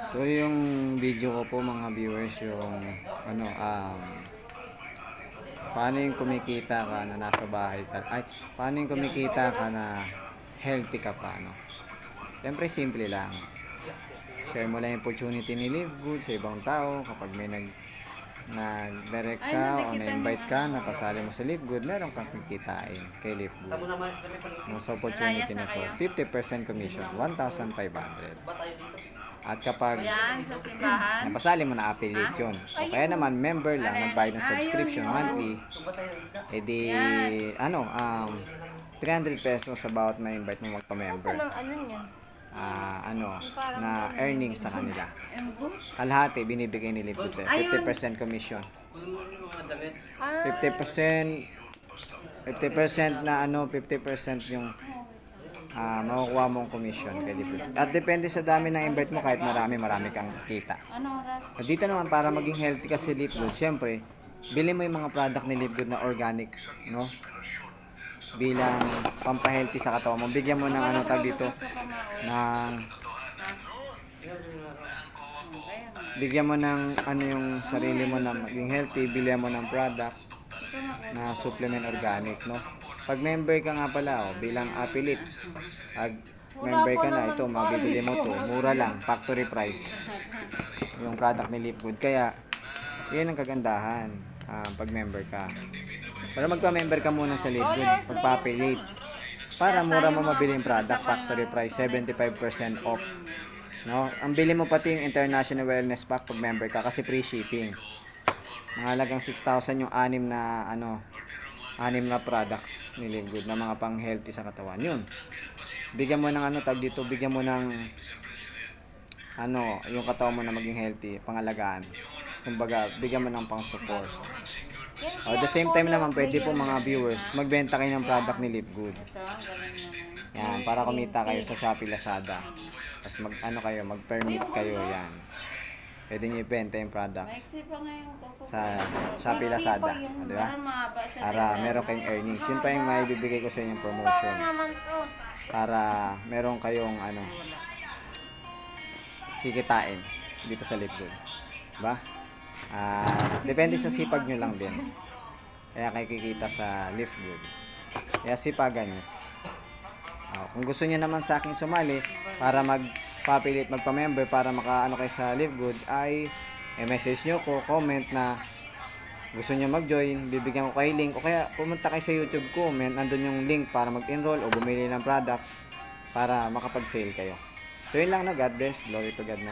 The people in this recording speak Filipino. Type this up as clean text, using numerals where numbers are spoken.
So yung video ko po mga viewers yung ano paano yung kumikita ka na nasa bahay ka paano yung kumikita ka na healthy ka pa no. Siyempre simple lang. Share mo lang yung opportunity ni Live Good sa ibang tao kapag may nag-direct ka o na-invite ka na pasali mo sa Live Good, meron kang kikitain kay Live Good. No, sa opportunity na to, 50% commission, 1,500. At kapag Sa simbahan. napasali mo na affiliate yun. O kaya naman member lang, nagbayad ng subscription monthly, edi 300 pesos about ma-invite mo magpa-member. Saan ang ano niya? Na earnings sa kanila. Kalahati binibigay ni Live Good 50% commission. 50% 50% na 50% yung makukuha mong commission kay Live Good. At depende sa dami ng invite mo, kahit marami kang kita. At dito naman para maging healthy ka si Live Good, syempre, bili mo yung mga product ni Live Good na organic, no? Bilang pampahealthy sa katawan mo. Bigyan mo ng bigyan mo ng yung sarili mo na maging healthy, bilhan mo ng product na supplement organic, no? Pag member ka nga pala, bilang affiliate, pag member ka na, ito, mabibili mo to, mura lang, factory price, yung product ni Live Good. Kaya, yun ang kagandahan, pag member ka. Pero magpa-member ka muna sa Live Good, magpa-affiliate, para mura mo mabili yung product, factory price, 75% off. No? Ang bili mo pati yung International Wellness Pack pag member ka kasi free shipping. Mga halagang 6,000 yung anim na products ni Live Good na mga pang-healthy sa katawan. Yun. Bigyan mo ng bigyan mo ng yung katawan mo na maging healthy, pangalagaan. Kumbaga, bigyan mo ng pang-support. At the same time naman, pwede po mga viewers, magbenta kayo ng product ni Live Good. Yan, para kumita kayo sa Shopee, Lazada. Tapos mag-permit kayo, yan. Pwede nyo ibenta yung products sa Shopee, Lazada, di ba? Para meron kayong earnings. Yun pa yung maibibigay ko sa inyong promotion. Para meron kayong kikitain dito sa Live Good. Diba? Depende sa sipag nyo lang din. Kaya kayo kikita sa Live Good. Kaya sipagan nyo. Kung gusto niyo naman sa akin sumali para magpa-affiliate, magpa-member para makaano kayo sa Live Good, ay message nyo ko, comment na gusto niyo mag-join, bibigyan ko kayo link, o kaya pumunta kayo sa YouTube ko, nandun yung link para mag-enroll o bumili ng products para makapag-sale kayo. So yun lang na, God bless, glory to God na.